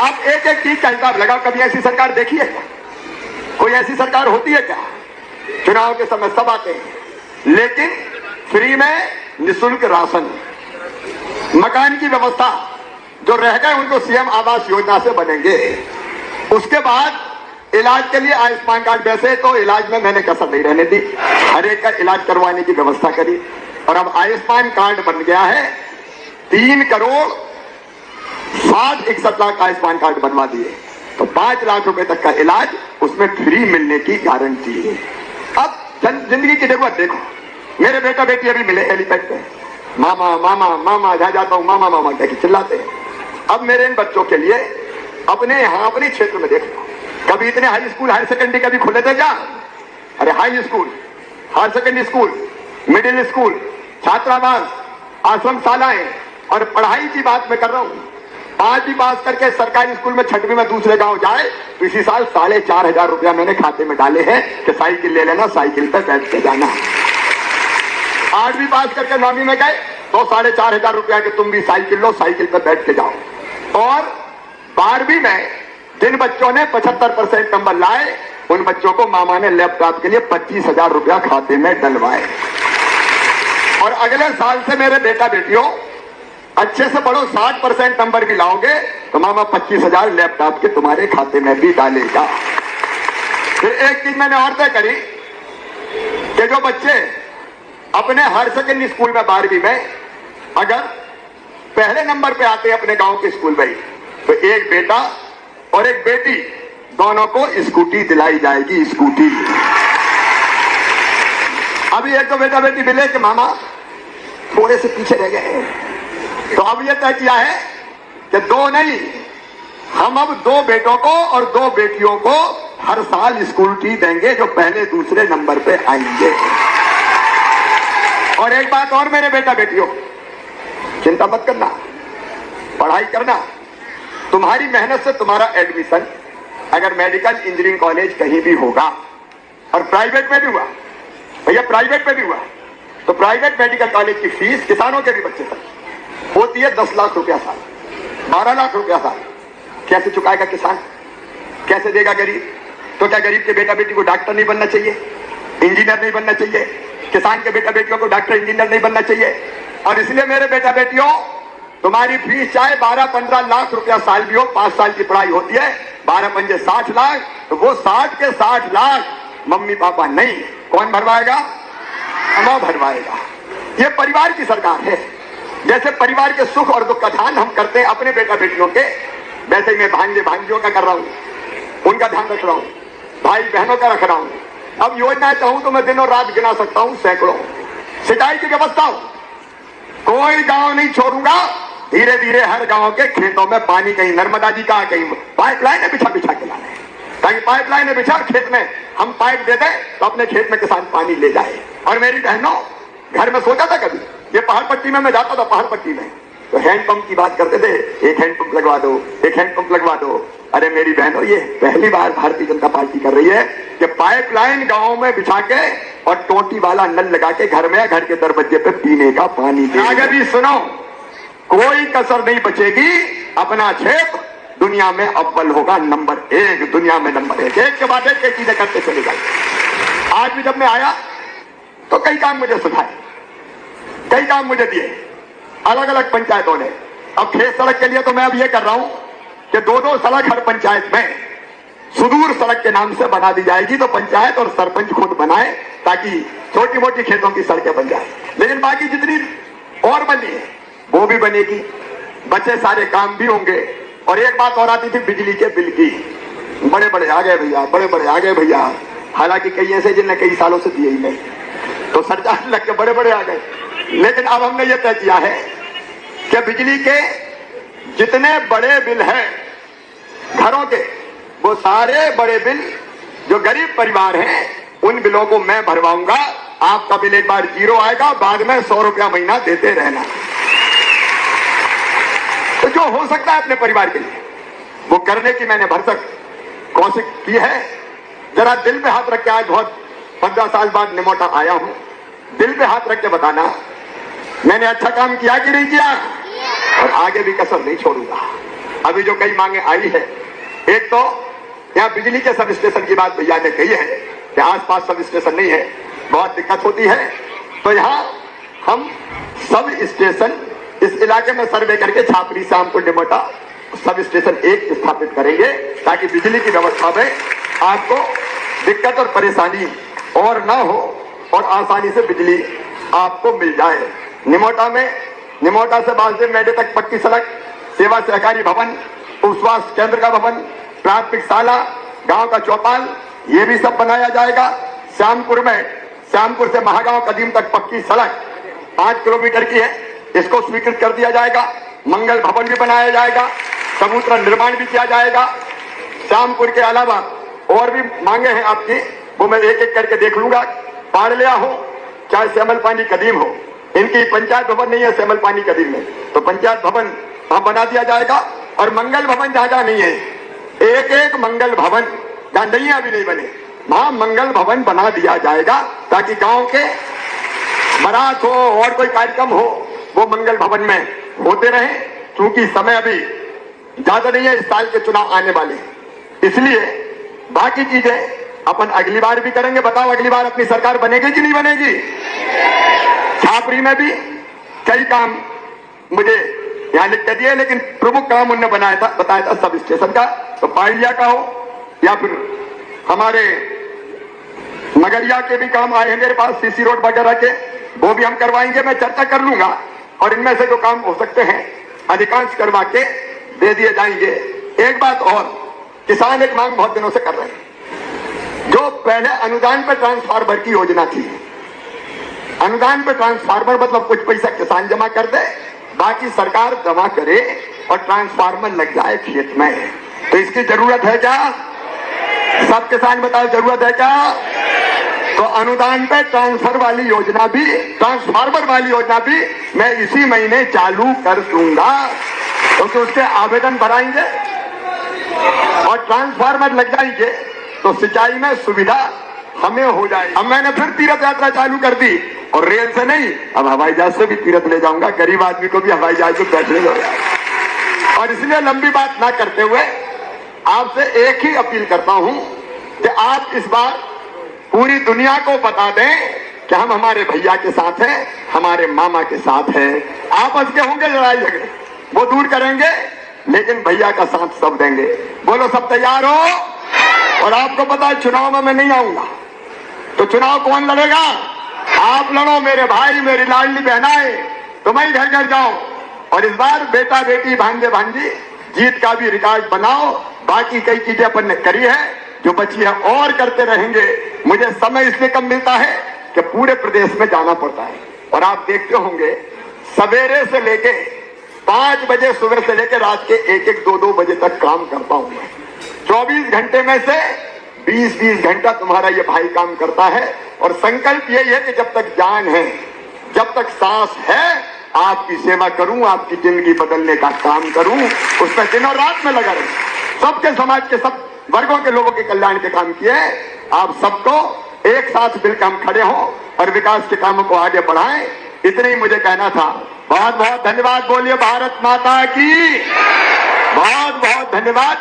आप एक एक चीज का हिसाब लगाओ। कभी ऐसी सरकार देखी है क्या? कोई ऐसी सरकार होती है क्या? चुनाव के समय सब आते हैं, लेकिन फ्री में निःशुल्क राशन, मकान की व्यवस्था, जो रह गए उनको सीएम आवास योजना से बनेंगे। उसके बाद इलाज के लिए आयुष्मान कार्ड, वैसे तो इलाज में मैंने कसर नहीं रहने दी, हर एक का इलाज करवाने की व्यवस्था करी। और अब आयुष्मान कार्ड बन गया है, 3,60,61,00,000 आयुष्मान कार्ड बनवा दिए, तो 5 लाख रुपए तक का इलाज उसमें फ्री मिलने की गारंटी है। अब जिंदगी की जरूरत देखो, मेरे बेटा बेटी अभी मिले हेलीपैड पे, मामा मामा मामा, जहां जाता हूं मामा मामा कह के चिल्लाते हैं। अब मेरे इन बच्चों के लिए अपने यहां अपने क्षेत्र में देखो, कभी इतने हाई स्कूल हायर सेकेंडरी कभी खुले थे क्या? अरे high school, higher secondary school, middle school, छात्रावास, आश्रम शालाएं, और पढ़ाई की बात मैं कर रहा हूं। 5वीं पास करके सरकारी स्कूल में 6वीं में दूसरे गांव जाए तो इसी साल 4,500 रुपया मैंने खाते में डाले हैं कि साइकिल ले लेना, साइकिल पे बैठ के जाना। 8वीं पास करके 9वीं में गए तो 4,500 रुपया के तुम भी साइकिल लो, साइकिल पे बैठ के जाओ। और 12वीं में जिन बच्चों ने 75% नंबर लाए उन बच्चों को मामा ने लैपटॉप के लिए 25,000 रुपया खाते में डलवाए। और अगले साल से मेरे बेटा बेटियों अच्छे से पढ़ो, 60% नंबर भी लाओगे तो मामा 25,000 लैपटॉप के तुम्हारे खाते में भी डालेगा। फिर एक चीज मैंने और तय करी कि जो बच्चे अपने हायर सेकेंडरी स्कूल में 12वीं में अगर पहले नंबर पे आते हैं अपने गांव के स्कूल में, तो एक बेटा और एक बेटी दोनों को स्कूटी दिलाई जाएगी। स्कूटी अभी एक तो बेटा बेटी मिले कि मामा थोड़े से पीछे रह गए, तो अब यह तय किया है कि 2 नहीं, हम अब 2 बेटों को और 2 बेटियों को हर साल स्कूटी देंगे जो पहले दूसरे नंबर पे आएंगे। और एक बात और मेरे बेटा बेटियों, चिंता मत करना, पढ़ाई करना, तुम्हारी मेहनत से तुम्हारा एडमिशन अगर मेडिकल इंजीनियरिंग कॉलेज कहीं भी होगा, और प्राइवेट में भी हुआ भैया, प्राइवेट में भी हुआ, तो प्राइवेट मेडिकल कॉलेज की फीस किसानों के भी बच्चे तक होती है 10 लाख रुपया साल, 12 लाख रुपया साल। कैसे चुकाएगा किसान? कैसे देगा गरीब? तो क्या गरीब के बेटा बेटी को डॉक्टर नहीं बनना चाहिए, इंजीनियर नहीं बनना चाहिए? किसान के बेटा बेटियों को डॉक्टर इंजीनियर नहीं बनना चाहिए? और इसलिए मेरे बेटा बेटियों, तुम्हारी फीस चाहे 12-15 लाख रुपया साल भी हो, 5 साल की पढ़ाई होती है, 12 पंजे 60 लाख, तो वो 60 के 60 लाख मम्मी पापा नहीं, कौन भरवाएगा? हम भरवाएगा। ये परिवार की सरकार है। जैसे परिवार के सुख और दुख का ध्यान हम करते हैं अपने बेटा बेटियों के, वैसे मैं भांजे भांजियों का कर रहा हूं, उनका ध्यान रख रहा हूं, भाई बहनों का रख रहा हूं। अब योजना चाहूं तो मैं दिन और रात गिना सकता हूं, सैकड़ों। सिंचाई की व्यवस्था हो, कोई गांव नहीं छोड़ूंगा, धीरे धीरे हर गांव के खेतों में पानी, कहीं नर्मदा जी का, कहीं पाइपलाइन बिछा बिछा के लाना है, ताकि पाइपलाइन बिछा खेत में हम पाइप दे दें तो अपने खेत में किसान पानी ले जाए। और मेरी बहनों, घर में सोचा था कभी, ये पहाड़ पट्टी में मैं जाता था, पहाड़ पट्टी में तो हैंडपंप की बात करते थे, एक हैंडपंप लगवा दो, एक हैंडपंप लगवा दो। अरे मेरी बहनों, ये पहली बार भारतीय जनता पार्टी कर रही है कि पाइपलाइन गांव में बिछा के और टोटी वाला नल लगा के घर में, घर के दरवाजे पे पीने का पानी दे। आगे भी सुनो, कोई कसर नहीं बचेगी, अपना क्षेत्र दुनिया में अव्वल होगा, नंबर 1, दुनिया में नंबर 1, एक के बाद एक चीजें करते चले जाए। आज भी जब मैं आया तो कई काम मुझे सुझाए, कई काम मुझे दिए अलग अलग पंचायतों ने। अब खेत सड़क के लिए तो मैं अब ये कर रहा हूं कि 2-2 सड़क हर पंचायत में सुदूर सड़क के नाम से बना दी जाएगी, तो पंचायत और सरपंच खुद बनाए ताकि छोटी मोटी खेतों की सड़कें बन जाए। लेकिन बाकी जितनी और बनी है वो भी बनेगी, बचे सारे काम भी होंगे। और एक बात और आती थी बिजली के बिल की, बड़े बड़े आ गए भैया, बड़े बड़े आ गए भैया, हालांकि कई ऐसे जिनने कई सालों से दिए ही नहीं, तो सरचार्ज लग के बड़े बड़े आ गए। लेकिन अब हमने ये तय किया है कि बिजली के जितने बड़े बिल हैं घरों के, वो सारे बड़े बिल जो गरीब परिवार हैं उन बिलों को मैं भरवाऊंगा। आपका बिल एक बार 0 आएगा, बाद में 100 रुपया महीना देते रहना। तो जो हो सकता है अपने परिवार के लिए वो करने की मैंने भरसक कोशिश की है। जरा दिल पे हाथ रख के, आज बहुत 15 साल बाद निमोटा आया हूं, दिल पे हाथ रख के बताना मैंने अच्छा काम किया कि नहीं किया, और आगे भी कसर नहीं छोड़ूंगा। अभी जो कई मांगे आई है, एक तो यहाँ बिजली के सब स्टेशन की बात भैया ने कही है कि आसपास सब स्टेशन नहीं है, बहुत दिक्कत होती है। तो यहाँ हम सब स्टेशन इस इलाके में सर्वे करके छापरी शामपुर निमोटा सब स्टेशन एक स्थापित करेंगे, ताकि बिजली की व्यवस्था में आपको दिक्कत और परेशानी और ना हो और आसानी से बिजली आपको मिल जाए। निमोटा से बालदेव मेडे तक पक्की सड़क, सेवा सहकारी भवन, उप स्वास्थ्य केंद्र का भवन, प्राथमिक शाला, गांव का चौपाल, ये भी सब बनाया जाएगा। श्यामपुर से महागांव कदीम तक पक्की सड़क 5 किलोमीटर की है, इसको स्वीकृत कर दिया जाएगा। मंगल भवन भी बनाया जाएगा, समुद्र निर्माण भी किया जाएगा। श्यामपुर के अलावा और भी मांगे हैं आपकी, वो मैं एक एक करके देख लूंगा। पाड़लिया हो चाहे श्यामल पानी कदीम हो, इनकी पंचायत भवन नहीं है श्यामल पानी कदीम में, तो पंचायत भवन वहां बना दिया जाएगा। और मंगल भवन जहां जहां नहीं है, एक एक मंगल भवन जहां नहीं अभी नहीं बने, वहां मंगल भवन बना दिया जाएगा, ताकि गांव के बारात हो और कोई कार्यक्रम हो वो मंगल भवन में होते रहे। क्योंकि समय अभी ज्यादा नहीं है, इस साल के चुनाव आने वाले, इसलिए बाकी चीजें अपन अगली बार भी करेंगे। बताओ अगली बार अपनी सरकार बनेगी कि नहीं बनेगी? छापरी में भी कई काम मुझे यहाँ लिख के दिए, लेकिन प्रमुख काम उन्होंने बताया था सब स्टेशन का। तो पाड़लिया का हो या फिर हमारे नगरिया के भी काम आए हैं मेरे पास, सीसी रोड वगैरह के, वो भी हम करवाएंगे। मैं चर्चा कर लूंगा और इनमें से जो काम हो सकते हैं अधिकांश करवा के दे दिए जाएंगे। एक बात और, किसान एक मांग बहुत दिनों से कर रहे हैं, जो पहले अनुदान पर ट्रांसफार्मर की योजना थी, अनुदान पर ट्रांसफार्मर मतलब कुछ पैसा किसान जमा कर दे, बाकी सरकार जमा करे और ट्रांसफार्मर लग जाए खेत में। तो इसकी जरूरत है क्या? सब किसान बताओ जरूरत है क्या? तो अनुदान पे ट्रांसफर वाली योजना भी, ट्रांसफार्मर वाली योजना भी मैं इसी महीने चालू कर दूंगा, क्योंकि उसके आवेदन भराएंगे और ट्रांसफार्मर लग जाएंगे तो सिंचाई में सुविधा हमें हो जाएगी। अब मैंने फिर तीर्थ यात्रा चालू कर दी, और रेल से नहीं, अब हवाई जहाज से भी तीर्थ ले जाऊंगा, गरीब आदमी को भी हवाई जहाज में बैठने दो। और इसलिए लंबी बात ना करते हुए आपसे एक ही अपील करता हूं कि आप इस बार पूरी दुनिया को बता दें कि हम हमारे भैया के साथ हैं, हमारे मामा के साथ हैं। आपस के होंगे लड़ाई झगड़े, वो दूर करेंगे, लेकिन भैया का साथ सब देंगे। बोलो सब तैयार हो? और आपको पता है चुनाव में मैं नहीं आऊंगा, तो चुनाव कौन लड़ेगा? आप लड़ो मेरे भाई, मेरी लाडली बहनाएं, तो मैं घर घर जाऊं। और इस बार बेटा बेटी भांजे भांजी जीत का भी रिकॉर्ड बनाओ। बाकी कई चीजें अपन ने करी है, जो बची है और करते रहेंगे। मुझे समय इसलिए कम मिलता है कि पूरे प्रदेश में जाना पड़ता है, और आप देखते होंगे सवेरे से लेके 5 बजे सुबह से लेकर रात के 1-1, 2-2 बजे तक काम करता हूं मैं। 24 घंटे में से 20-20 घंटा तुम्हारा ये भाई काम करता है। और संकल्प यही है कि जब तक जान है, जब तक सांस है, आपकी सेवा करूं, आपकी जिंदगी बदलने का काम करूं, उसमें दिन और रात में लगा रहूं। सबके समाज के सब वर्गों के लोगों के कल्याण के काम किए। आप सबको एक साथ मिलकर हम खड़े हों और विकास के कामों को आगे बढ़ाएं, इतने ही मुझे कहना था। बहुत बहुत धन्यवाद। बोलिए भारत माता की बहुत बहुत धन्यवाद।